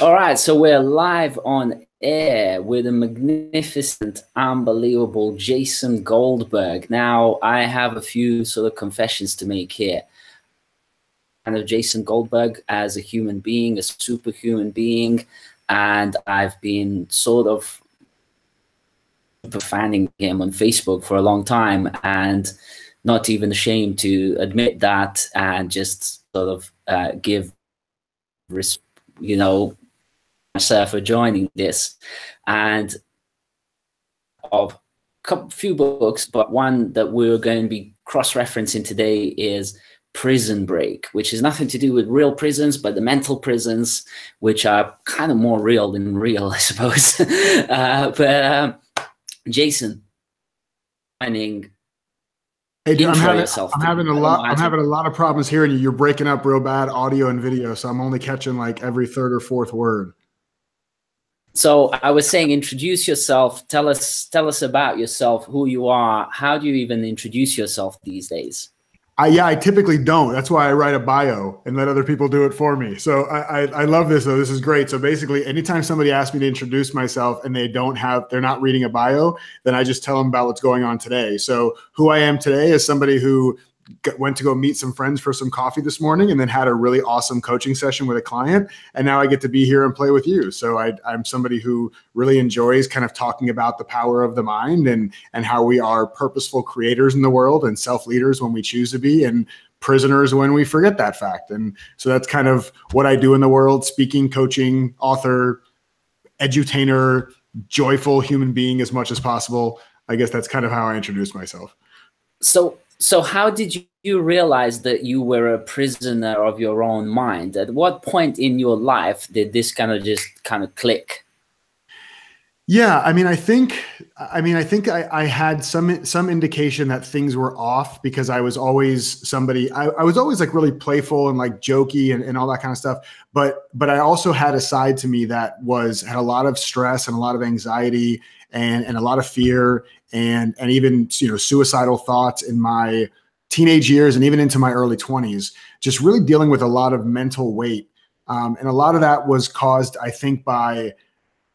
All right, so we're live on air with a magnificent, unbelievable Jason Goldberg. Now, I have a few sort of confessions to make here. Kind of Jason Goldberg as a human being, a superhuman being, and I've been sort of fanning him on Facebook for a long time, and not even ashamed to admit that, and just sort of give, you know, myself for joining this. And of a few books, but one that we're going to be cross-referencing today is Prison Break, which has nothing to do with real prisons, but the mental prisons, which are kind of more real than real, I suppose. Jason, finding hey, dude, I'm having a lot of problems hearing you. You're breaking up real bad, audio and video, so I'm only catching like every third or fourth word. So I was saying, introduce yourself. Tell us about yourself, who you are. How do you even introduce yourself these days? I typically don't. That's why I write a bio and let other people do it for me. So I love this, though. This is great. So basically, anytime somebody asks me to introduce myself and they're not reading a bio, then I just tell them about what's going on today. So who I am today is somebody who went to go meet some friends for some coffee this morning and then had a really awesome coaching session with a client. And now I get to be here and play with you. So I'm somebody who really enjoys kind of talking about the power of the mind and how we are purposeful creators in the world and self-leaders when we choose to be, and prisoners when we forget that fact. And so that's kind of what I do in the world: speaking, coaching, author, edutainer, joyful human being as much as possible. I guess that's kind of how I introduce myself. So how did you realize that you were a prisoner of your own mind? At what point in your life did this kind of click? Yeah, I think I had some indication that things were off, because I was always somebody, I was always like really playful and like jokey and all that kind of stuff. But I also had a side to me that had a lot of stress and a lot of anxiety and a lot of fear and even, suicidal thoughts in my teenage years and even into my early 20s, just really dealing with a lot of mental weight. And a lot of that was caused, I think, by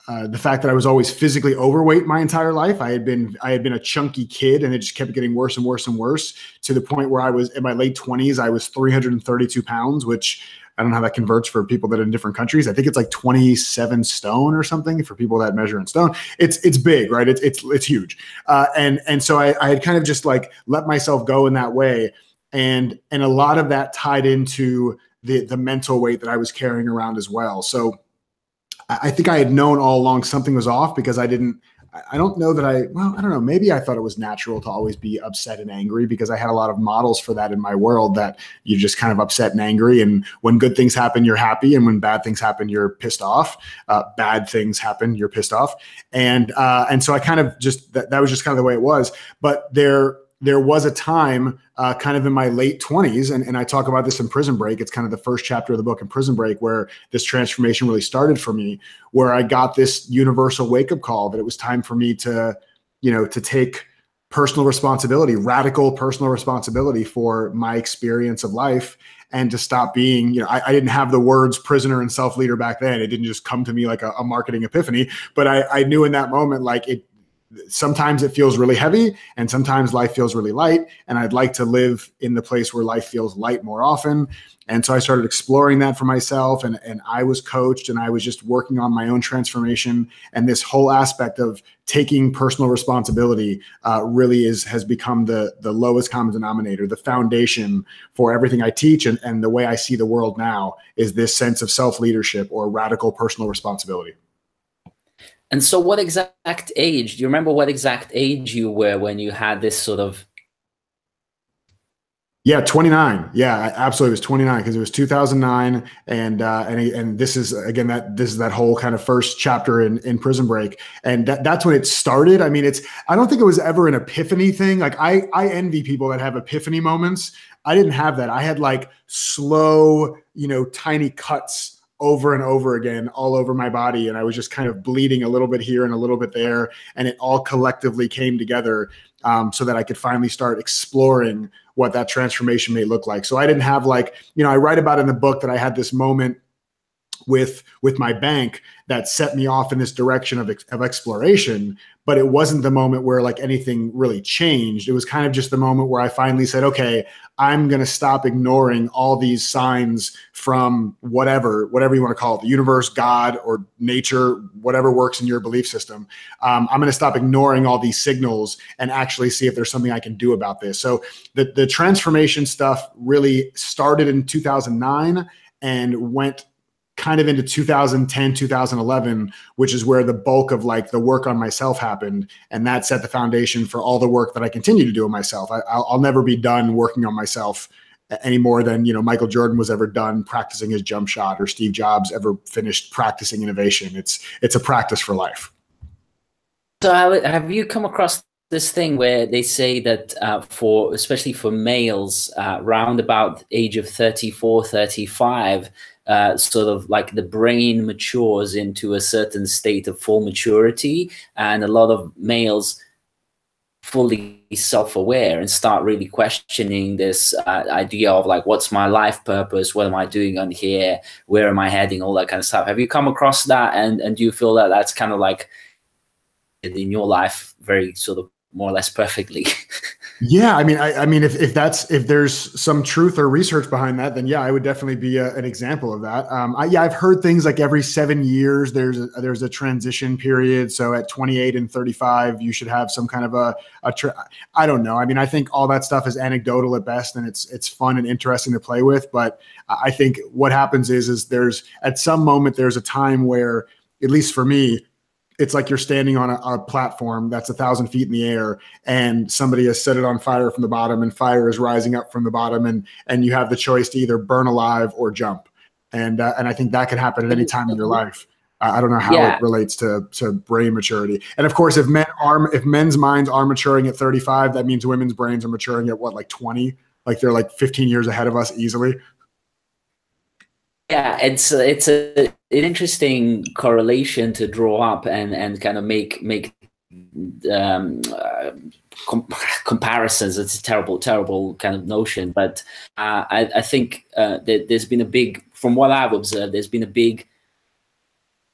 the fact that I was always physically overweight my entire life. I had been a chunky kid, and it just kept getting worse and worse and worse, to the point where I was in my late 20s, I was 332 pounds, which I don't know how that converts for people that are in different countries. I think it's like 27 stone or something for people that measure in stone. It's big, right? It's huge. And so I had kind of just like let myself go in that way. And a lot of that tied into the mental weight that I was carrying around as well. So I think I had known all along something was off, because I don't know. Maybe I thought it was natural to always be upset and angry, because I had a lot of models for that in my world, that you're just kind of upset and angry. And when good things happen, you're happy. And when bad things happen, you're pissed off. Bad things happen, you're pissed off. And so I kind of just, that was just kind of the way it was. But there was a time kind of in my late 20s, and I talk about this in Prison Break. It's kind of the first chapter of the book in Prison Break, where this transformation really started for me, where I got this universal wake-up call that it was time for me to take personal responsibility, radical personal responsibility for my experience of life, and to stop being, I didn't have the words prisoner and self-leader back then. It didn't just come to me like a marketing epiphany, but I knew in that moment, like sometimes it feels really heavy and sometimes life feels really light. And I'd like to live in the place where life feels light more often. And so I started exploring that for myself, and I was coached, and I was just working on my own transformation. And this whole aspect of taking personal responsibility really has become the lowest common denominator, the foundation for everything I teach. And the way I see the world now is this sense of self-leadership or radical personal responsibility. And so what exact age, do you remember what exact age you were when you had this sort of? Yeah, 29. Yeah, absolutely. It was 29, because it was 2009. And this is, again, this is that whole kind of first chapter in Prison Break. And that's when it started. I mean, I don't think it was ever an epiphany thing. Like I envy people that have epiphany moments. I didn't have that. I had like slow, tiny cuts over and over again all over my body. And I was just kind of bleeding a little bit here and a little bit there. And it all collectively came together so that I could finally start exploring what that transformation may look like. So I didn't have like, I write about in the book that I had this moment with my bank that set me off in this direction of exploration. But it wasn't the moment where like anything really changed. It was kind of just the moment where I finally said, okay, I'm going to stop ignoring all these signs from whatever you want to call it, the universe, God, or nature, whatever works in your belief system. I'm going to stop ignoring all these signals and actually see if there's something I can do about this. So the transformation stuff really started in 2009 and went kind of into 2010, 2011, which is where the bulk of like the work on myself happened. And that set the foundation for all the work that I continue to do on myself. I'll never be done working on myself any more than, Michael Jordan was ever done practicing his jump shot, or Steve Jobs ever finished practicing innovation. It's a practice for life. So have you come across this thing where they say that especially for males, round about age of 34, 35, sort of like the brain matures into a certain state of full maturity, and a lot of males fully self-aware and start really questioning this idea of like, what's my life purpose? What am I doing on here? Where am I heading? All that kind of stuff. Have you come across that? And do you feel that that's kind of like in your life very sort of more or less perfectly? Yeah, I mean, if there's some truth or research behind that, then yeah, I would definitely be an example of that. I've heard things like every 7 years there's a transition period. So at 28 and 35, you should have some kind of I don't know. I mean, I think all that stuff is anecdotal at best, and it's fun and interesting to play with. But I think what happens is there's at some moment there's a time where, at least for me, it's like you're standing on a platform that's 1,000 feet in the air, and somebody has set it on fire from the bottom, and fire is rising up from the bottom, and you have the choice to either burn alive or jump. And I think that could happen at any time in your life. I don't know how it relates to brain maturity. And of course, if men's minds are maturing at 35, that means women's brains are maturing at what, like 20? Like they're like 15 years ahead of us easily. Yeah, it's an interesting correlation to draw up and kind of make comparisons. It's a terrible kind of notion, but I think that there's been a big, from what I've observed, there's been a big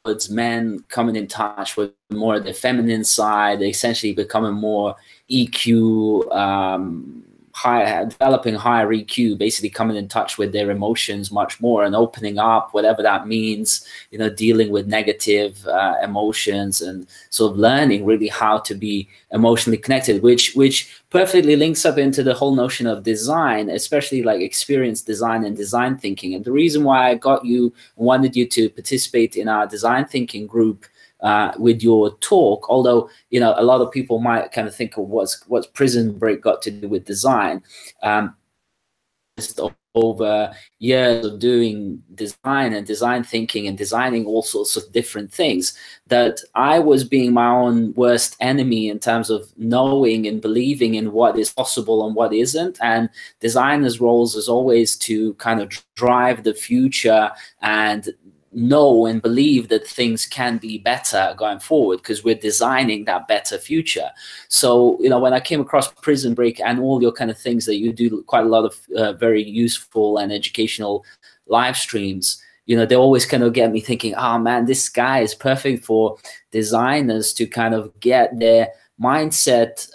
towards men coming in touch with more of the feminine side, essentially becoming more EQ. Developing higher EQ, basically coming in touch with their emotions much more and opening up, whatever that means, dealing with negative emotions and sort of learning really how to be emotionally connected, which perfectly links up into the whole notion of design, especially like experience design and design thinking. And the reason why I wanted you to participate in our design thinking group with your talk, although a lot of people might kind of think of what's Prison Break got to do with design. Just over years of doing design and design thinking and designing all sorts of different things, that I was being my own worst enemy in terms of knowing and believing in what is possible and what isn't. And designers' roles is always to kind of drive the future and know and believe that things can be better going forward, because we're designing that better future. So, when I came across Prison Break and all your kind of things that you do, quite a lot of very useful and educational live streams, they always kind of get me thinking, oh man, this guy is perfect for designers to kind of get their mindset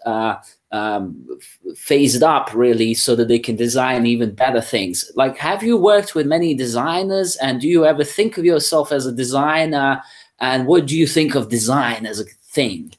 phased up really, so that they can design even better things. Like, have you worked with many designers, and do you ever think of yourself as a designer, and what do you think of design as a thing?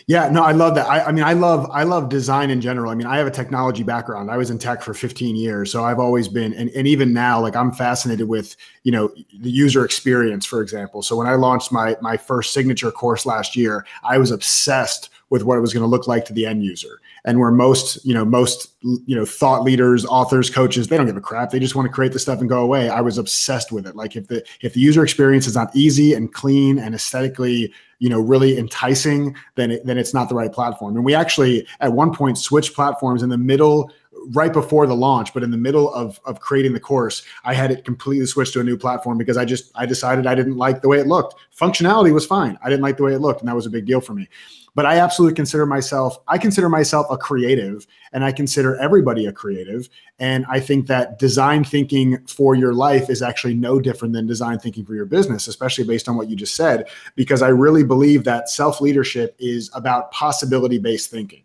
Yeah, no, I love that. I mean, I love design in general. I mean, I have a technology background. I was in tech for 15 years. So I've always been, and even now, like I'm fascinated with, the user experience, for example. So when I launched my first signature course last year, I was obsessed with what it was going to look like to the end user. And where most thought leaders, authors, coaches, they don't give a crap. They just want to create the stuff and go away. I was obsessed with it. Like if the user experience is not easy and clean and aesthetically, really enticing, then it's not the right platform. And we actually at one point switched platforms in the middle, right before the launch, but in the middle of creating the course, I had it completely switched to a new platform because I decided I didn't like the way it looked. Functionality was fine. I didn't like the way it looked, and that was a big deal for me. But I absolutely consider myself a creative, and I consider everybody a creative. And I think that design thinking for your life is actually no different than design thinking for your business, especially based on what you just said, because I really believe that self-leadership is about possibility-based thinking,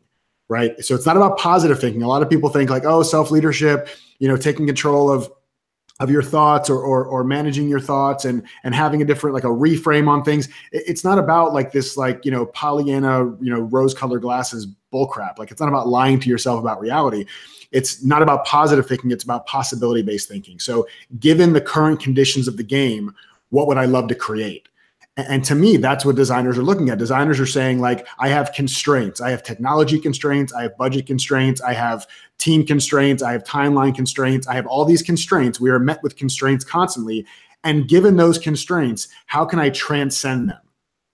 right? So it's not about positive thinking. A lot of people think like, oh, self-leadership, taking control of your thoughts or managing your thoughts and having a different, like a reframe on things. It's not about like this, like, Pollyanna, rose-colored glasses bullcrap. Like, it's not about lying to yourself about reality. It's not about positive thinking. It's about possibility-based thinking. So given the current conditions of the game, what would I love to create? And to me, that's what designers are looking at. Designers are saying, like, I have constraints. I have technology constraints. I have budget constraints. I have team constraints. I have timeline constraints. I have all these constraints. We are met with constraints constantly. And given those constraints, how can I transcend them?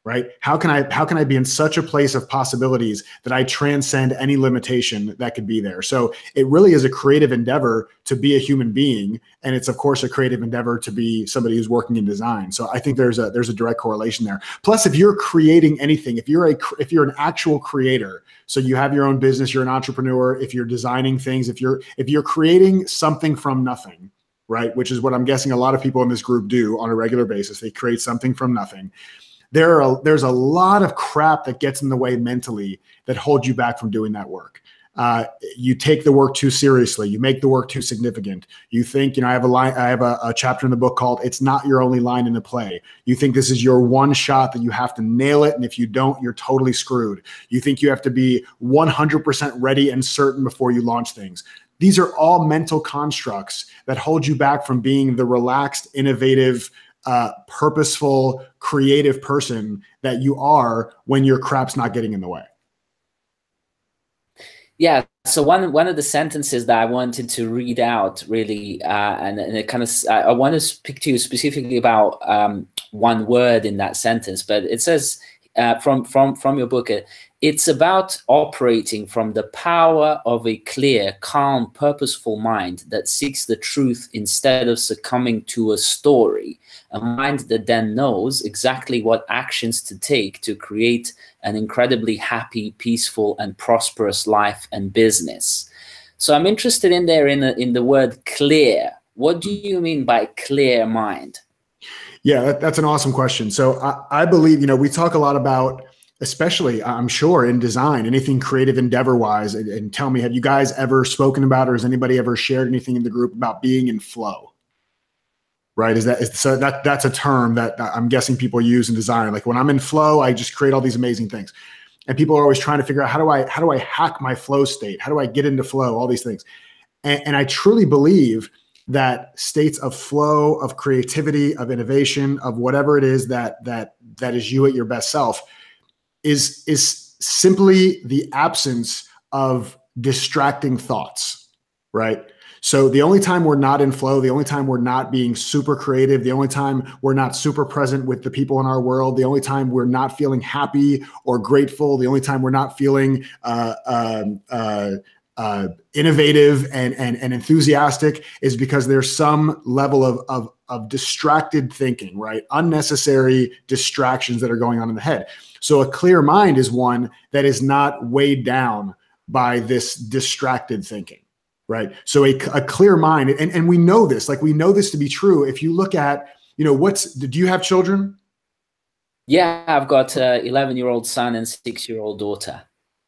Right? How can I be in such a place of possibilities that I transcend any limitation that could be there? So it really is a creative endeavor to be a human being. And it's, of course, a creative endeavor to be somebody who's working in design. So I think there's a direct correlation there. Plus, if you're creating anything, if you're an actual creator, so you have your own business, you're an entrepreneur, if you're designing things, if you're creating something from nothing, right? Which is what I'm guessing a lot of people in this group do on a regular basis. They create something from nothing. There's a lot of crap that gets in the way mentally that holds you back from doing that work. You take the work too seriously. You make the work too significant. You think, I have a chapter in the book called "It's Not Your Only Line in the Play." You think this is your one shot, that you have to nail it, and if you don't, you're totally screwed. You think you have to be 100% ready and certain before you launch things. These are all mental constructs that hold you back from being the relaxed, innovative, purposeful, creative person that you are when your crap's not getting in the way. Yeah. So one of the sentences that I wanted to read out really, and it kind of, I want to speak to you specifically about one word in that sentence, but it says from your book, it's about operating from the power of a clear, calm, purposeful mind that seeks the truth instead of succumbing to a story. A mind that then knows exactly what actions to take to create an incredibly happy, peaceful, and prosperous life and business. So I'm interested in the word clear. What do you mean by clear mind? Yeah, that's an awesome question. So I believe, we talk a lot about, especially I'm sure in design, anything creative endeavor wise, and tell me, have you guys ever spoken about, or has anybody ever shared anything in the group about being in flow? Right? So that's a term that I'm guessing people use in design. Like, when I'm in flow, I just create all these amazing things. And people are always trying to figure out, how do I hack my flow state? How do I get into flow? All these things. And I truly believe that states of flow, of creativity, of innovation, of whatever it is that is you at your best self, is simply the absence of distracting thoughts, right? So the only time we're not in flow, the only time we're not being super creative, the only time we're not super present with the people in our world, the only time we're not feeling happy or grateful, the only time we're not feeling innovative and enthusiastic is because there's some level of distracted thinking, right? Unnecessary distractions that are going on in the head. So a clear mind is one that is not weighed down by this distracted thinking. Right. So a clear mind, and we know this, like, we know this to be true. If you look at, do you have children? Yeah, I've got an 11-year-old son and 6-year-old daughter.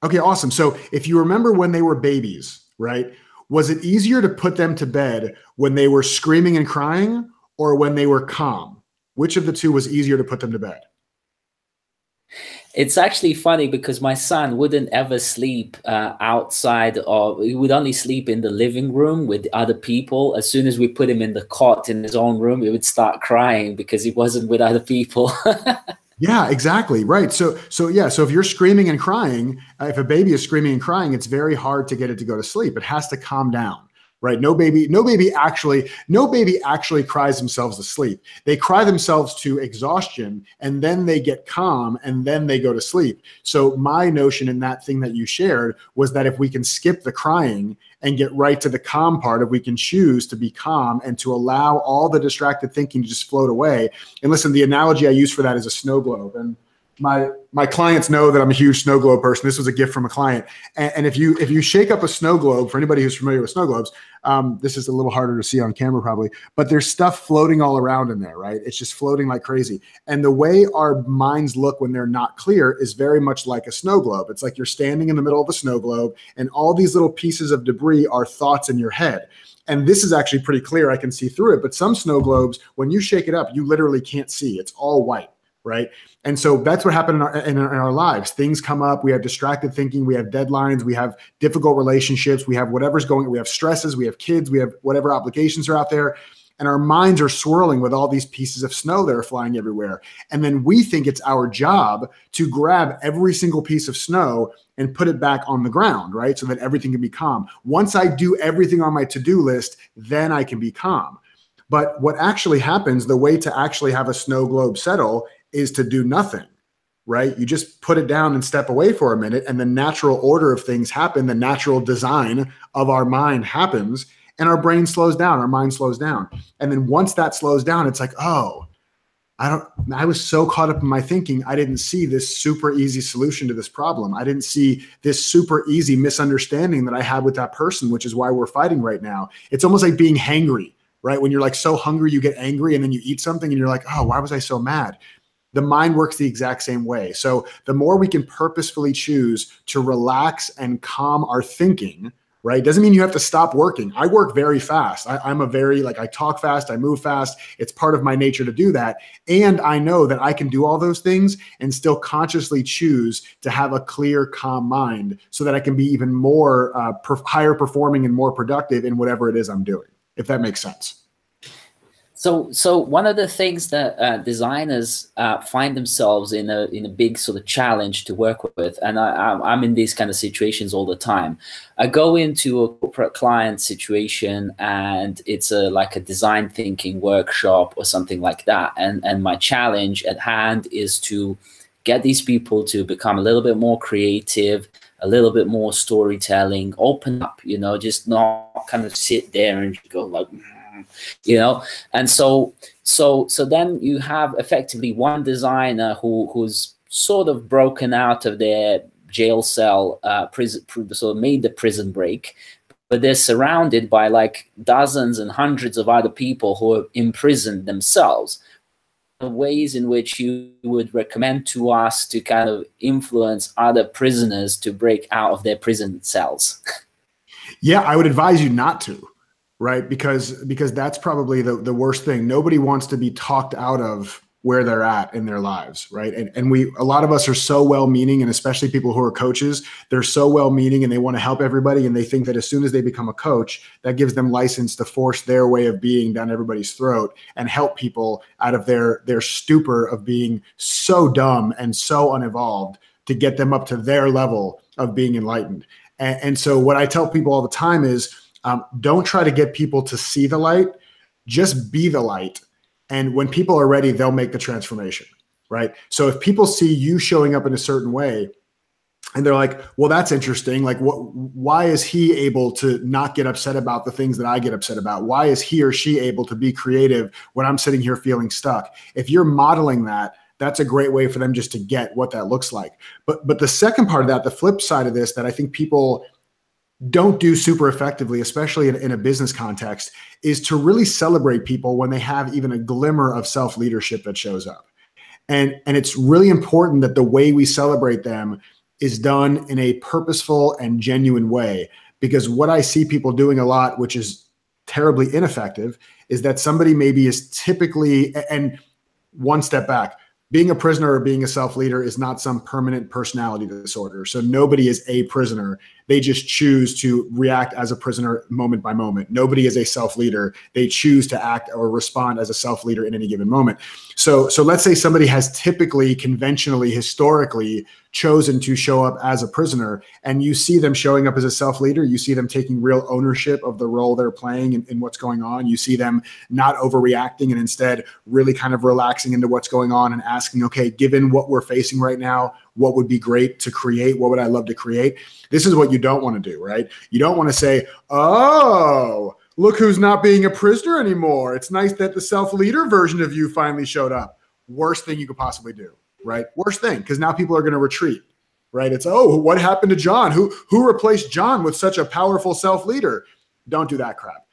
Okay, awesome. So if you remember when they were babies, right, was it easier to put them to bed when they were screaming and crying or when they were calm? Which of the two was easier to put them to bed? It's actually funny because my son wouldn't ever sleep outside, or he would only sleep in the living room with other people. As soon as we put him in the cot in his own room, he would start crying because he wasn't with other people. Yeah, exactly. Right. So if you're screaming and crying, if a baby is screaming and crying, it's very hard to get it to go to sleep. It has to calm down. right? No baby actually cries themselves to sleep. They cry themselves to exhaustion, and then they get calm, and then they go to sleep. So my notion in that thing that you shared was that if we can skip the crying and get right to the calm part, if we can choose to be calm and to allow all the distracted thinking to just float away. And listen, the analogy I use for that is a snow globe. And my clients know that I'm a huge snow globe person. This was a gift from a client. And if you shake up a snow globe, for anybody who's familiar with snow globes, this is a little harder to see on camera probably, but there's stuff floating all around in there, right? It's just floating like crazy. And the way our minds look when they're not clear is very much like a snow globe. It's like you're standing in the middle of a snow globe, and all these little pieces of debris are thoughts in your head. And this is actually pretty clear. I can see through it. But some snow globes, when you shake it up, you literally can't see. It's all white. Right. And so that's what happened in our lives. Things come up. We have distracted thinking. We have deadlines. We have difficult relationships. We have whatever's going on. We have stresses. We have kids. We have whatever obligations are out there. And our minds are swirling with all these pieces of snow that are flying everywhere. And then we think it's our job to grab every single piece of snow and put it back on the ground, right? So that everything can be calm. Once I do everything on my to-do list, then I can be calm. But what actually happens, the way to actually have a snow globe settle is to do nothing, right? You just put it down and step away for a minute, and the natural order of things happen. The natural design of our mind happens, and our brain slows down, our mind slows down. And then once that slows down, it's like, oh, I was so caught up in my thinking, I didn't see this super easy solution to this problem. I didn't see this super easy misunderstanding that I had with that person, which is why we're fighting right now. It's almost like being hangry, right? When you're like so hungry, you get angry, and then you eat something and you're like, oh, why was I so mad? The mind works the exact same way. So the more we can purposefully choose to relax and calm our thinking, right? Doesn't mean you have to stop working. I work very fast. I'm a very, I talk fast, I move fast. It's part of my nature to do that. And I know that I can do all those things and still consciously choose to have a clear, calm mind so that I can be even more higher performing and more productive in whatever it is I'm doing, if that makes sense. So one of the things that designers find themselves in a big sort of challenge to work with, and I'm in these kind of situations all the time. I go into a corporate client situation, and it's like a design thinking workshop or something like that, and my challenge at hand is to get these people to become a little bit more creative, a little bit more storytelling, open up, just not kind of sit there and go like, and so then you have effectively one designer who's sort of broken out of their jail cell, sort of made the prison break, but they're surrounded by like dozens and hundreds of other people who are imprisoned themselves. The ways in which you would recommend to us to kind of influence other prisoners to break out of their prison cells? Yeah, I would advise you not to. Right. Because that's probably the worst thing. Nobody wants to be talked out of where they're at in their lives. Right. And a lot of us are so well-meaning, and especially people who are coaches, they're so well-meaning and they want to help everybody. And they think that as soon as they become a coach, that gives them license to force their way of being down everybody's throat and help people out of their stupor of being so dumb and so unevolved to get them up to their level of being enlightened. And so what I tell people all the time is, don't try to get people to see the light, just be the light. And when people are ready, they'll make the transformation, right? So if people see you showing up in a certain way and they're like, well, that's interesting. Like, why is he able to not get upset about the things that I get upset about? Why is he or she able to be creative when I'm sitting here feeling stuck? If you're modeling that, that's a great way for them just to get what that looks like. But the second part of that, the flip side of this that I think people don't do super effectively, especially in a business context, is to really celebrate people when they have even a glimmer of self-leadership that shows up. And it's really important that the way we celebrate them is done in a purposeful and genuine way. Because what I see people doing a lot, which is terribly ineffective, is that somebody maybe is typically, and one step back, being a prisoner or being a self-leader is not some permanent personality disorder. So nobody is a prisoner. They just choose to react as a prisoner moment by moment. Nobody is a self-leader. They choose to act or respond as a self-leader in any given moment. So let's say somebody has typically, conventionally, historically chosen to show up as a prisoner, and you see them showing up as a self-leader. You see them taking real ownership of the role they're playing in what's going on. You see them not overreacting and instead really kind of relaxing into what's going on and asking, okay, given what we're facing right now, what would be great to create? What would I love to create? This is what you don't want to do, right? You don't want to say, oh, look who's not being a prisoner anymore. It's nice that the self-leader version of you finally showed up. Worst thing you could possibly do, right? Worst thing, because now people are going to retreat, right? It's, oh, what happened to John? Who replaced John with such a powerful self-leader? Don't do that crap.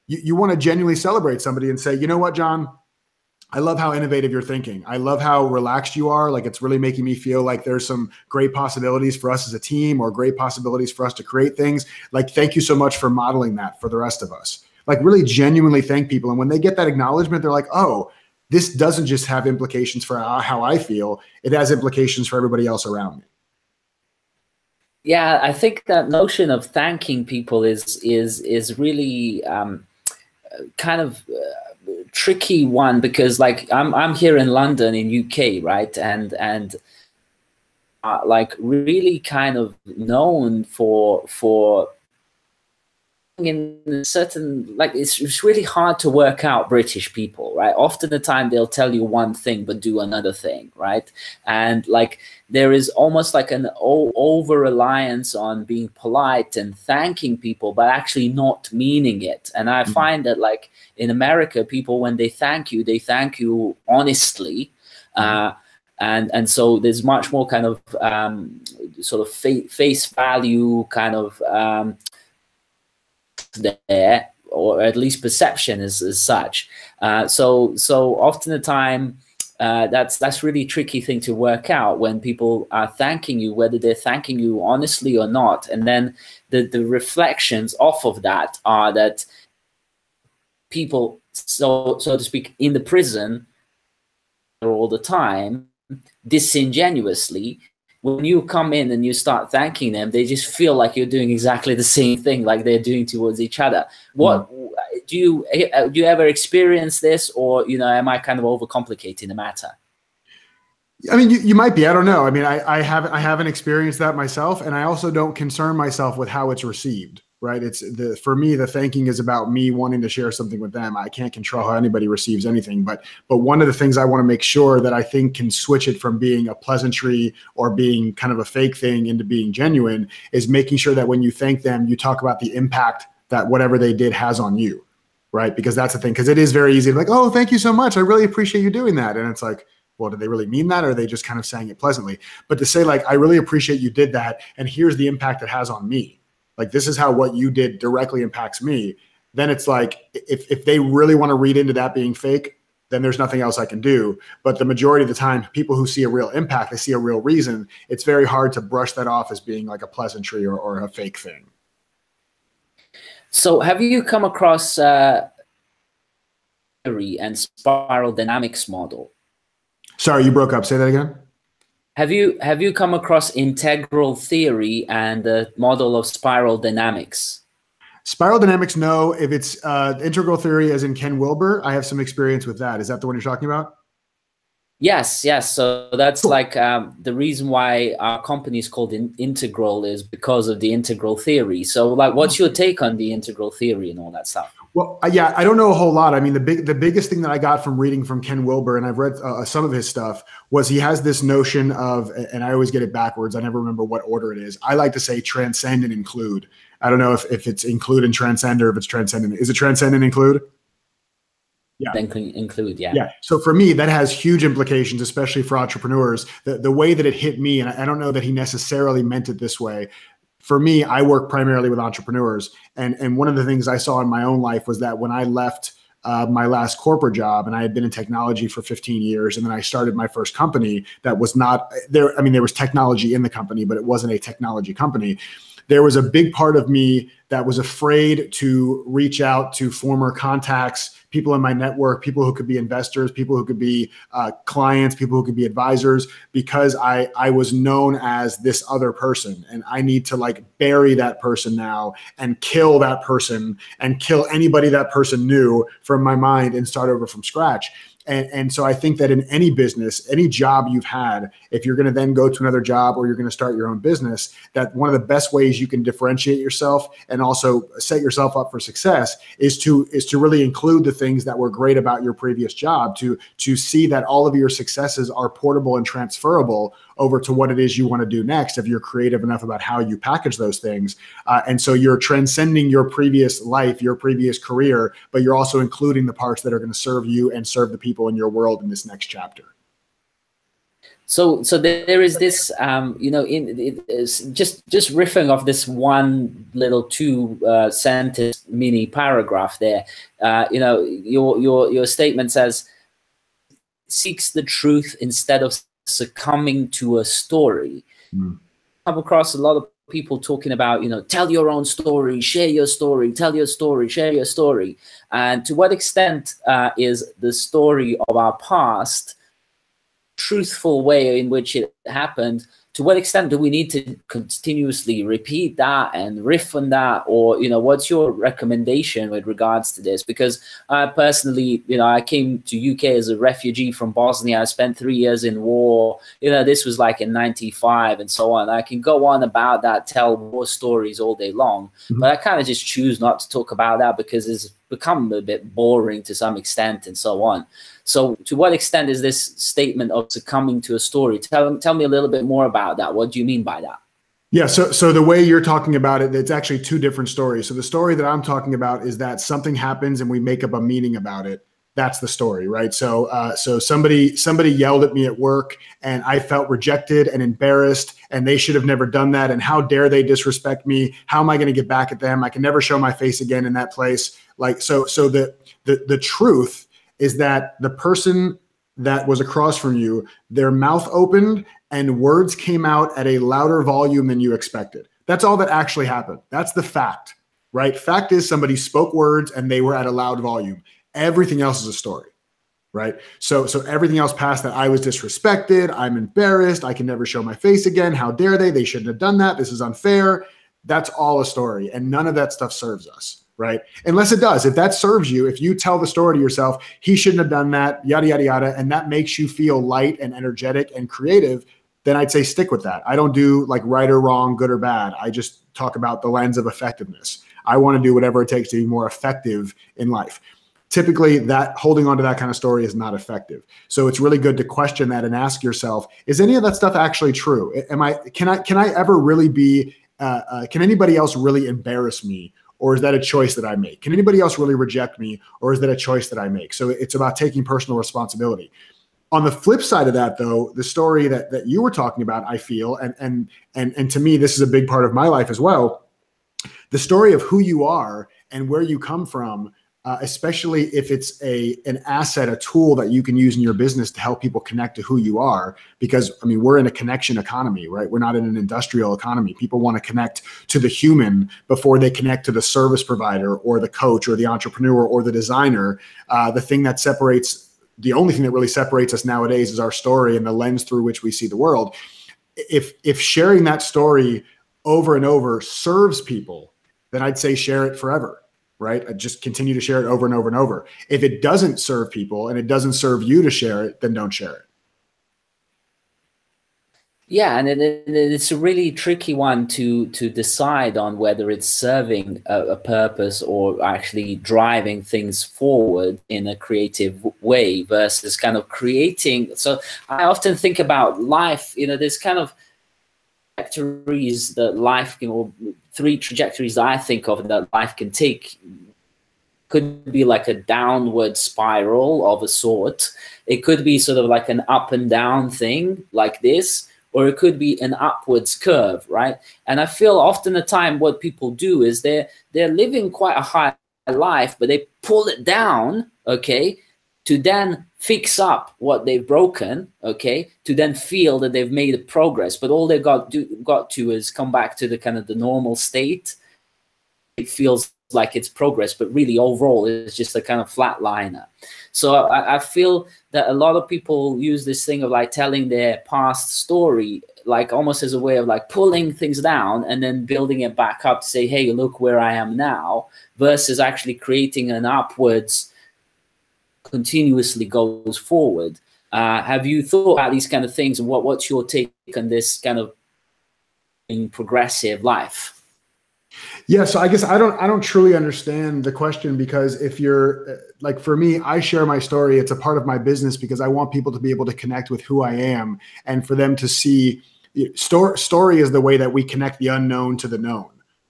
You want to genuinely celebrate somebody and say, you know what, John? I love how innovative you're thinking. I love how relaxed you are. Like, it's really making me feel like there's some great possibilities for us as a team, or great possibilities for us to create things. Like, thank you so much for modeling that for the rest of us. Like, really genuinely thank people. And when they get that acknowledgement, they're like, oh, this doesn't just have implications for how I feel. It has implications for everybody else around me. Yeah, I think that notion of thanking people is really kind of tricky one, because like I'm here in London in UK, right, and like really kind of known for in a certain, like, it's really hard to work out British people, right? Often the time they'll tell you one thing but do another thing, right? And like there is almost like an over reliance on being polite and thanking people, but actually not meaning it. And I find that like in America, people, when they thank you honestly. And so there's much more kind of sort of face value kind of there, or at least perception is such. So often the time that's really tricky thing to work out when people are thanking you, whether they're thanking you honestly or not. And then the reflections off of that are that people, so to speak, in the prison all the time, disingenuously, when you come in and you start thanking them, they just feel like you're doing exactly the same thing like they're doing towards each other. What do you ever experience this, or am I kind of overcomplicating the matter? I mean, you might be. I don't know. I mean, I haven't experienced that myself, and I also don't concern myself with how it's received. Right? For me, the thanking is about me wanting to share something with them. I can't control how anybody receives anything, but one of the things I want to make sure that I think can switch it from being a pleasantry or being kind of a fake thing into being genuine is making sure that when you thank them, you talk about the impact that whatever they did has on you, right? Because that's the thing. Because it is very easy to be like, oh, thank you so much. I really appreciate you doing that. And it's like, well, did they really mean that? Or are they just kind of saying it pleasantly? But to say like, I really appreciate you did that, and here's the impact it has on me. Like, this is how what you did directly impacts me. Then it's like, if they really want to read into that being fake, then there's nothing else I can do. But the majority of the time, people who see a real impact, they see a real reason. It's very hard to brush that off as being like a pleasantry or a fake thing. So have you come across theory and spiral dynamics model? Sorry, you broke up. Say that again. Have you come across integral theory and the model of spiral dynamics? Spiral dynamics, no. If it's integral theory, as in Ken Wilber, I have some experience with that. Is that the one you're talking about? Yes. So that's cool. Like the reason why our company is called Integral is because of the integral theory. So like, what's your take on the integral theory and all that stuff? Well, yeah, I don't know a whole lot. I mean, the biggest thing that I got from reading from Ken Wilber, and I've read some of his stuff, was he has this notion of, and I always get it backwards. I never remember what order it is. I like to say transcend and include. I don't know if it's include and transcend, or if it's transcendent. Is it transcend and include? Yeah. Include, yeah. Yeah. So for me, that has huge implications, especially for entrepreneurs. The way that it hit me, and I don't know that he necessarily meant it this way. For me, I work primarily with entrepreneurs. And one of the things I saw in my own life was that when I left my last corporate job, and I had been in technology for 15 years, and then I started my first company that was not there. I mean, there was technology in the company, but it wasn't a technology company. there was a big part of me that was afraid to reach out to former contacts, people in my network, people who could be investors, people who could be clients, people who could be advisors, because I was known as this other person, and I need to like bury that person now and kill that person and kill anybody that person knew from my mind and start over from scratch. And so I think that in any business, any job you've had, if you're going to then go to another job or you're going to start your own business, that one of the best ways you can differentiate yourself and also set yourself up for success is to really include the things that were great about your previous job, to see that all of your successes are portable and transferable over to what it is you want to do next, if you're creative enough about how you package those things. And so you're transcending your previous life, your previous career, but you're also including the parts that are going to serve you and serve the people in your world in this next chapter. So there is this, just riffing off this one little two-sentence mini paragraph there. Your statement says, seeks the truth instead of succumbing to a story. Come across a lot of people talking about, tell your own story, share your story, tell your story, share your story. And to what extent is the story of our past truthful way in which it happened? To what extent do we need to continuously repeat that and riff on that? Or, what's your recommendation with regards to this? Because personally, I came to UK as a refugee from Bosnia. I spent 3 years in war. This was like in '95 and so on. I can go on about that, tell war stories all day long, but I kind of just choose not to talk about that because it's become a bit boring to some extent and so on. So to what extent is this statement of succumbing to a story? Tell me a little bit more about that. What do you mean by that? Yeah, so the way you're talking about it, it's actually two different stories. So the story that I'm talking about is that something happens and we make up a meaning about it. That's the story, right? So somebody yelled at me at work and I felt rejected and embarrassed, and they should have never done that. And how dare they disrespect me? How am I going to get back at them? I can never show my face again in that place. Like, so the truth is that the person that was across from you, their mouth opened and words came out at a louder volume than you expected. That's all that actually happened. That's the fact, right? Fact is somebody spoke words and they were at a loud volume. Everything else is a story, right? So everything else past that, I was disrespected, I'm embarrassed, I can never show my face again, how dare they shouldn't have done that, this is unfair. That's all a story, and none of that stuff serves us. Right? Unless it does. If that serves you, if you tell the story to yourself, he shouldn't have done that, yada, yada, yada, and that makes you feel light and energetic and creative, then I'd say stick with that. I don't do like right or wrong, good or bad. I just talk about the lens of effectiveness. I want to do whatever it takes to be more effective in life. Typically, that holding on to that kind of story is not effective. So it's really good to question that and ask yourself, is any of that stuff actually true? Can I ever really be, can anybody else really embarrass me? Or is that a choice that I make? Can anybody else really reject me? Or is that a choice that I make? So it's about taking personal responsibility. On the flip side of that, though, the story that you were talking about, I feel, and to me, this is a big part of my life as well, the story of who you are and where you come from, especially if it's an asset, a tool that you can use in your business to help people connect to who you are. Because, I mean, we're in a connection economy, right? We're not in an industrial economy. People want to connect to the human before they connect to the service provider or the coach or the entrepreneur or the designer. The only thing that really separates us nowadays is our story and the lens through which we see the world. If sharing that story over and over serves people, then I'd say share it forever. Right? I just continue to share it over and over and over. If it doesn't serve people and it doesn't serve you to share it, then don't share it. Yeah, and it's a really tricky one to decide on whether it's serving a purpose or actually driving things forward in a creative way versus kind of creating. So I often think about life, there's kind of trajectories that life can, or three trajectories that I think of that life can take. Could be like a downward spiral of a sort. It could be sort of like an up and down thing like this, or it could be an upwards curve, right? And I feel often the time what people do is they're living quite a high life, but they pull it down, okay? to then fix up what they've broken, okay, to then feel that they've made a progress. But all they got to is come back to the kind of the normal state. It feels like it's progress, but really overall it's just a kind of flatliner. So I feel that a lot of people use this thing of like telling their past story like almost as a way of like pulling things down and then building it back up to say, hey, look where I am now, versus actually creating an upwards continuously goes forward. Have you thought about these kind of things, and what's your take on this kind of progressive life? Yeah, so I guess I don't truly understand the question, because if you're like, for me, I share my story. It's a part of my business because I want people to be able to connect with who I am, and for them to see story is the way that we connect the unknown to the known,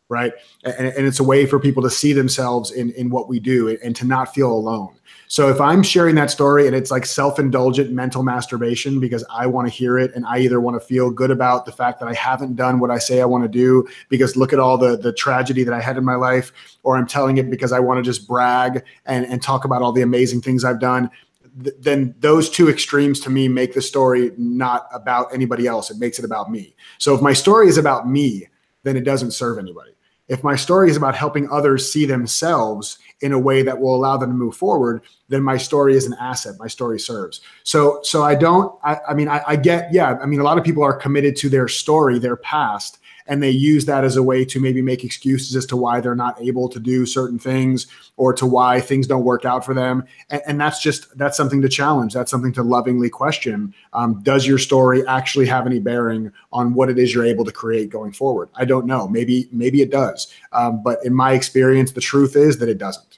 right? And it's a way for people to see themselves in what we do and to not feel alone. So if I'm sharing that story and it's like self-indulgent mental masturbation because I want to hear it, and I either want to feel good about the fact that I haven't done what I say I want to do because look at all the tragedy that I had in my life, or I'm telling it because I want to just brag and talk about all the amazing things I've done, then those two extremes to me make the story not about anybody else. It makes it about me. So if my story is about me, then it doesn't serve anybody. If my story is about helping others see themselves in a way that will allow them to move forward, then my story is an asset. My story serves. So I get, yeah, I mean, a lot of people are committed to their story, their past, and they use that as a way to maybe make excuses as to why they're not able to do certain things, or to why things don't work out for them. And that's something to challenge. That's something to lovingly question. Does your story actually have any bearing on what it is you're able to create going forward? I don't know. Maybe it does. But in my experience, the truth is that it doesn't.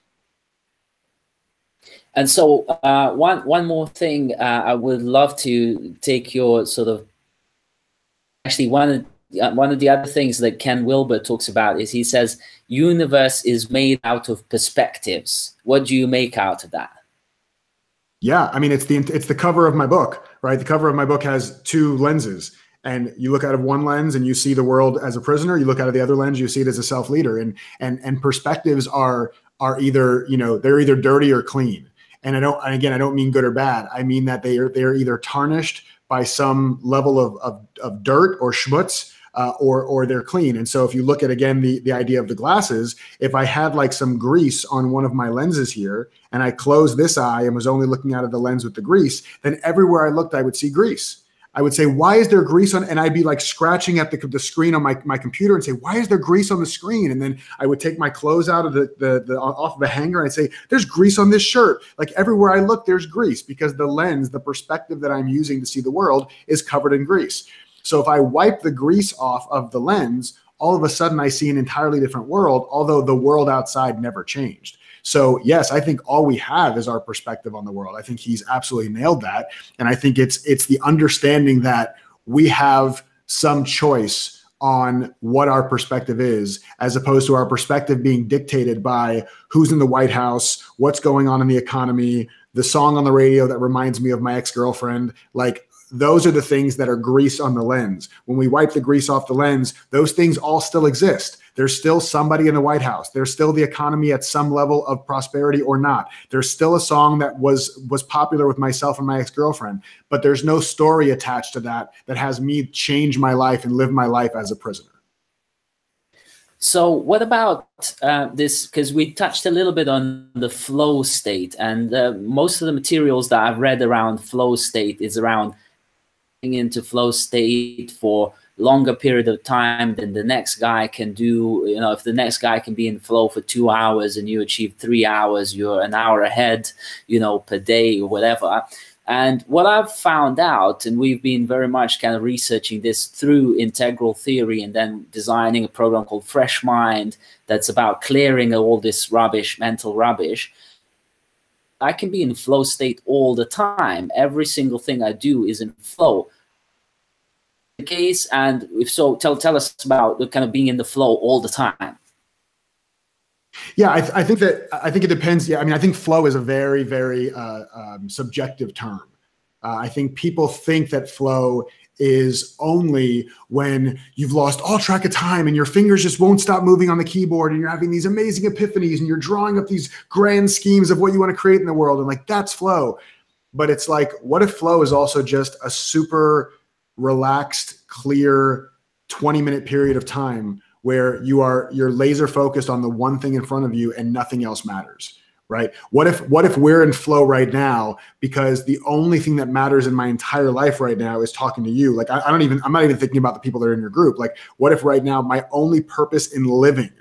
And so one more thing, I would love to take your sort of, actually one of the other things that Ken Wilber talks about is, he says, universe is made out of perspectives. What do you make out of that? Yeah, I mean, it's the cover of my book, right? The cover of my book has two lenses, and you look out of one lens and you see the world as a prisoner. You look out of the other lens, you see it as a self-leader. And perspectives are either, they're either dirty or clean. And again, I don't mean good or bad. I mean that they are either tarnished by some level of dirt or schmutz, or they're clean. And so if you look at, again, the idea of the glasses, if I had like some grease on one of my lenses here and I closed this eye and was only looking out of the lens with the grease, then everywhere I looked, I would see grease. I would say, why is there grease on? And I'd be like scratching at the screen on my computer and say, why is there grease on the screen? And then I would take my clothes out of off of a hanger and I'd say, there's grease on this shirt. Like everywhere I look, there's grease, because the lens, the perspective that I'm using to see the world is covered in grease. So if I wipe the grease off of the lens, all of a sudden I see an entirely different world, although the world outside never changed. So yes, I think all we have is our perspective on the world. I think he's absolutely nailed that. And I think it's the understanding that we have some choice on what our perspective is, as opposed to our perspective being dictated by who's in the White House, what's going on in the economy, the song on the radio that reminds me of my ex-girlfriend. Like, those are the things that are grease on the lens. When we wipe the grease off the lens, those things all still exist. There's still somebody in the White House. There's still the economy at some level of prosperity or not. There's still a song that was popular with myself and my ex-girlfriend, but there's no story attached to that has me change my life and live my life as a prisoner. So what about this? Because we touched a little bit on the flow state, and most of the materials that I've read around flow state is around into flow state for longer period of time than the next guy can do. If the next guy can be in flow for 2 hours and you achieve 3 hours, you're an hour ahead, per day or whatever. And what I've found out, and we've been very much kind of researching this through integral theory and then designing a program called Fresh Mind that's about clearing all this rubbish, mental rubbish. I can be in flow state all the time. Every single thing I do is in flow. The case, and if so, tell us about the kind of being in the flow all the time. Yeah, I think it depends. Yeah, I mean, I think flow is a very, very subjective term. I think people think that flow is only when you've lost all track of time and your fingers just won't stop moving on the keyboard and you're having these amazing epiphanies and you're drawing up these grand schemes of what you want to create in the world. And like, that's flow. But it's like, what if flow is also just a super relaxed, clear 20-minute period of time where you're laser focused on the one thing in front of you and nothing else matters, right? What if we're in flow right now because the only thing that matters in my entire life right now is talking to you? Like, I'm not even thinking about the people that are in your group. Like, what if right now my only purpose in living,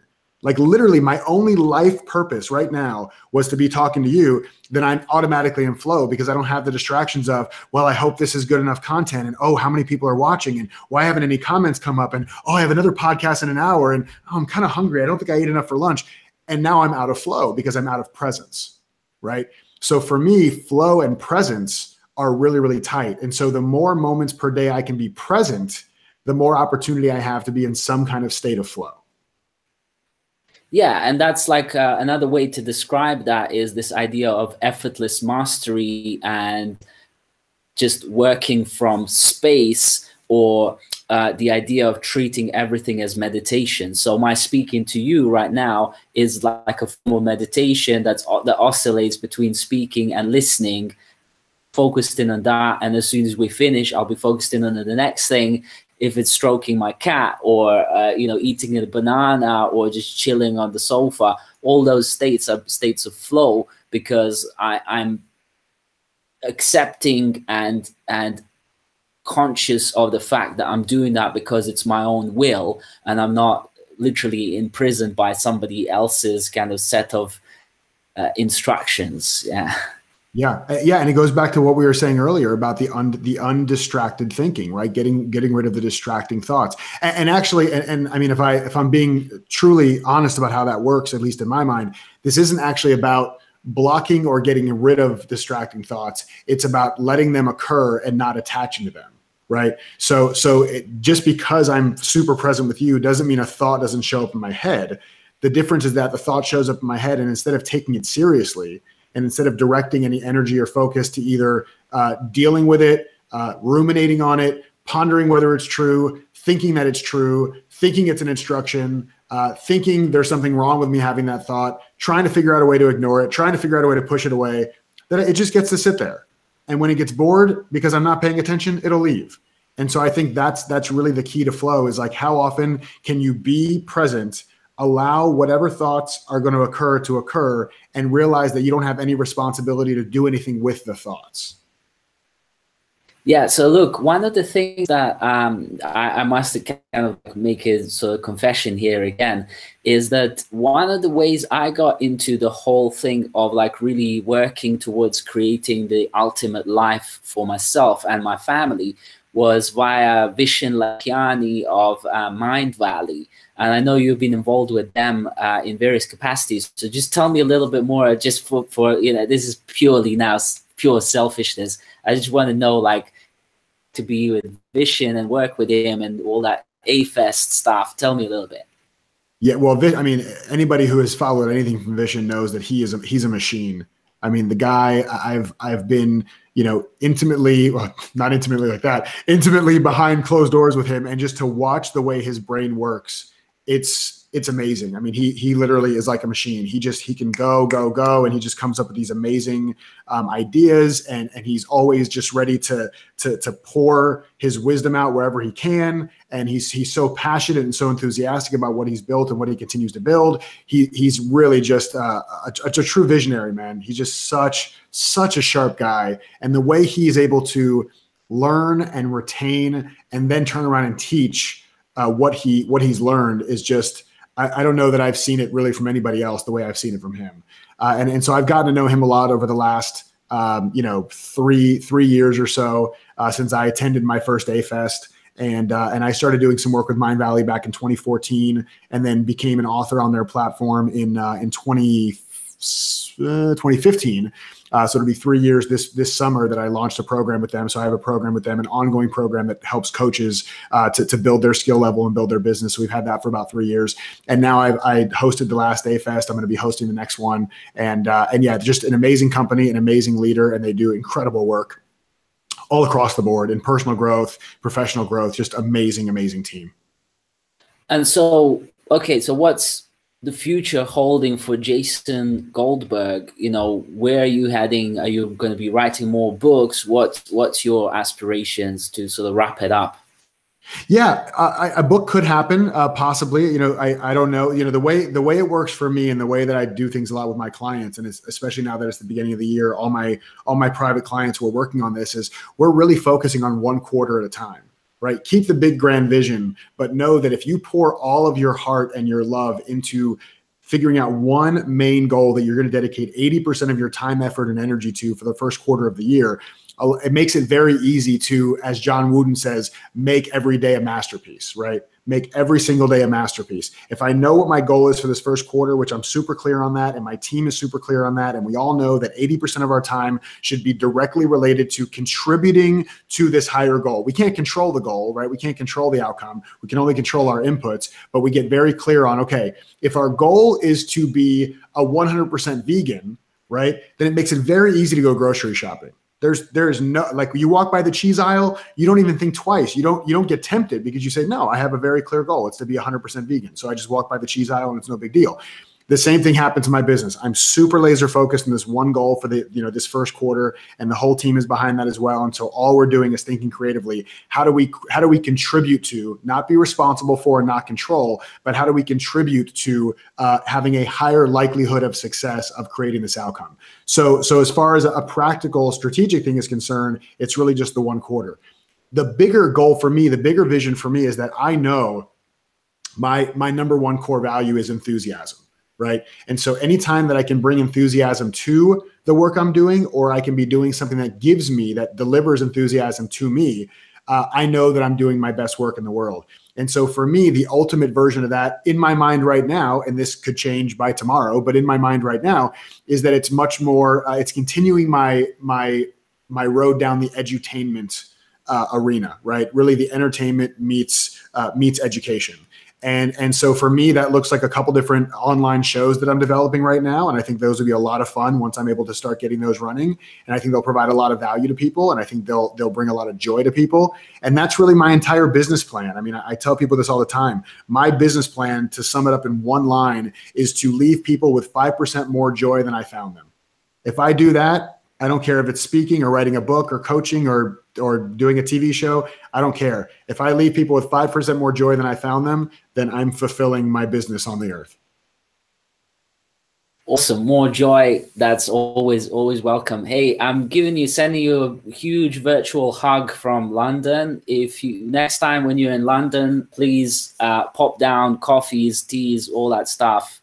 like literally my only life purpose right now was to be talking to you? Then I'm automatically in flow because I don't have the distractions of, well, I hope this is good enough content. And, oh, how many people are watching? And why haven't any comments come up? And, oh, I have another podcast in an hour. And, oh, I'm kind of hungry. I don't think I ate enough for lunch. And now I'm out of flow because I'm out of presence, right? So for me, flow and presence are really, really tight. And so the more moments per day I can be present, the more opportunity I have to be in some kind of state of flow. Yeah, and that's like another way to describe that is this idea of effortless mastery and just working from space, or the idea of treating everything as meditation. So my speaking to you right now is like a form of meditation that oscillates between speaking and listening, focused in on that. And as soon as we finish, I'll be focused in on the next thing. If it's stroking my cat or, eating a banana or just chilling on the sofa, all those states are states of flow because I'm accepting and conscious of the fact that I'm doing that because it's my own will and I'm not literally imprisoned by somebody else's kind of set of instructions. Yeah. Yeah. And it goes back to what we were saying earlier about the undistracted thinking, right? Getting rid of the distracting thoughts. And actually, and I mean, if I'm being truly honest about how that works, at least in my mind, this isn't actually about blocking or getting rid of distracting thoughts. It's about letting them occur and not attaching to them. Right. So just because I'm super present with you doesn't mean a thought doesn't show up in my head. The difference is that the thought shows up in my head, and instead of taking it seriously, and instead of directing any energy or focus to either dealing with it, ruminating on it, pondering whether it's true, thinking that it's true, thinking it's an instruction, thinking there's something wrong with me having that thought, trying to figure out a way to ignore it, trying to figure out a way to push it away, that it just gets to sit there. And when it gets bored because I'm not paying attention, it'll leave. And so I think that's really the key to flow, is like, how often can you be present, allow whatever thoughts are going to occur, and realize that you don't have any responsibility to do anything with the thoughts. Yeah. So look, one of the things that I must kind of make a sort of confession here again is that one of the ways I got into the whole thing of like really working towards creating the ultimate life for myself and my family was via Vishen Lakhiani of Mind Valley. And I know you've been involved with them in various capacities. So just tell me a little bit more, just for this is purely now pure selfishness. I just want to know, like, to be with Vishen and work with him and all that A-Fest stuff. Tell me a little bit. Yeah, well, I mean, anybody who has followed anything from Vishen knows that he's a machine. I mean, the guy, I've been, intimately, well, not intimately like that, intimately behind closed doors with him, and just to watch the way his brain works, it's amazing. I mean, he literally is like a machine. He can go, and he just comes up with these amazing ideas, and he's always just ready to pour his wisdom out wherever he can. And he's so passionate and so enthusiastic about what he's built and what he continues to build. He's really just a true visionary, man. He's just such a sharp guy, and the way he's able to learn and retain and then turn around and teach what he's learned is just, I don't know that I've seen it really from anybody else the way I've seen it from him. And so I've gotten to know him a lot over the last, 3 years or so, since I attended my first A-Fest. And I started doing some work with Mind Valley back in 2014, and then became an author on their platform in 2015. So it'll be 3 years this summer that I launched a program with them. So I have a program with them, an ongoing program that helps coaches to build their skill level and build their business. So we've had that for about 3 years. And now I hosted the last A-Fest. I'm going to be hosting the next one. And yeah, just an amazing company, an amazing leader, and they do incredible work all across the board in personal growth, professional growth, just amazing, amazing team. And so, okay, so what's the future holding for Jason Goldberg? You know, where are you heading? Are you going to be writing more books? What's your aspirations to sort of wrap it up? Yeah, a book could happen, possibly. You know, I don't know. You know, the way it works for me and the way that I do things a lot with my clients, and especially now that it's the beginning of the year, all my private clients who are working on this is we're really focusing on one quarter at a time. Right? Keep the big grand vision, but know that if you pour all of your heart and your love into figuring out one main goal that you're going to dedicate 80% of your time, effort, and energy to for the first quarter of the year, it makes it very easy to, as John Wooden says, make every day a masterpiece, right? Make every single day a masterpiece. If I know what my goal is for this first quarter, which I'm super clear on that, and my team is super clear on that, and we all know that 80% of our time should be directly related to contributing to this higher goal. We can't control the goal, right? We can't control the outcome. We can only control our inputs, but we get very clear on, okay, if our goal is to be a 100% vegan, right, then it makes it very easy to go grocery shopping. There's no, like, you walk by the cheese aisle, you don't even think twice. You don't get tempted because you say, no, I have a very clear goal. It's to be 100% vegan. So I just walk by the cheese aisle and it's no big deal. The same thing happened to my business. I'm super laser focused on this one goal for this first quarter, and the whole team is behind that as well. And so all we're doing is thinking creatively. How do we contribute to, not be responsible for and not control, but how do we contribute to having a higher likelihood of success of creating this outcome? So as far as a practical strategic thing is concerned, it's really just the one quarter. The bigger goal for me, the bigger vision for me is that I know my number one core value is enthusiasm. Right. And so anytime that I can bring enthusiasm to the work I'm doing, or I can be doing something that delivers enthusiasm to me, I know that I'm doing my best work in the world. And so for me, the ultimate version of that in my mind right now, and this could change by tomorrow, but in my mind right now is that it's much more, it's continuing my road down the edutainment arena, right? Really the entertainment meets education. And so for me, that looks like a couple different online shows that I'm developing right now. And I think those will be a lot of fun once I'm able to start getting those running. And I think they'll provide a lot of value to people. And I think they'll bring a lot of joy to people. And that's really my entire business plan. I mean, I tell people this all the time. My business plan, to sum it up in one line, is to leave people with 5% more joy than I found them. If I do that, I don't care if it's speaking or writing a book or coaching or doing a TV show. I don't care. If I leave people with 5% more joy than I found them, then I'm fulfilling my business on the earth. Awesome. More joy. That's always welcome. Hey, I'm sending you a huge virtual hug from London. If you, next time when you're in London, please pop down, coffees, teas, all that stuff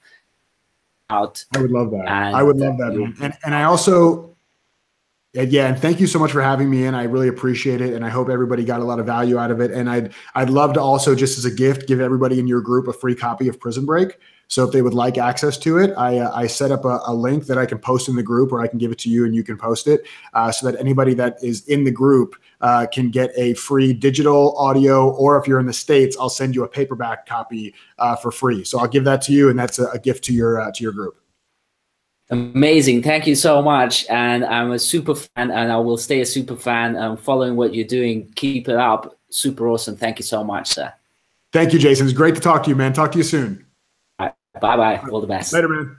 out. I would love that. I would love that, man. And I also, yeah, and thank you so much for having me in. I really appreciate it, and I hope everybody got a lot of value out of it. And I'd love to also, just as a gift, give everybody in your group a free copy of Prison Break. So if they would like access to it, I set up a link that I can post in the group, or I can give it to you and you can post it, so that anybody that is in the group can get a free digital, audio, or if you're in the States, I'll send you a paperback copy for free. So I'll give that to you, and that's a gift to your group. Amazing. Thank you so much. And I'm a super fan, and I will stay a super fan. I'm following what you're doing. Keep it up. Super awesome. Thank you so much, sir. Thank you, Jason. It's great to talk to you, man. Talk to you soon. All right. Bye-bye. All the best. Later, man.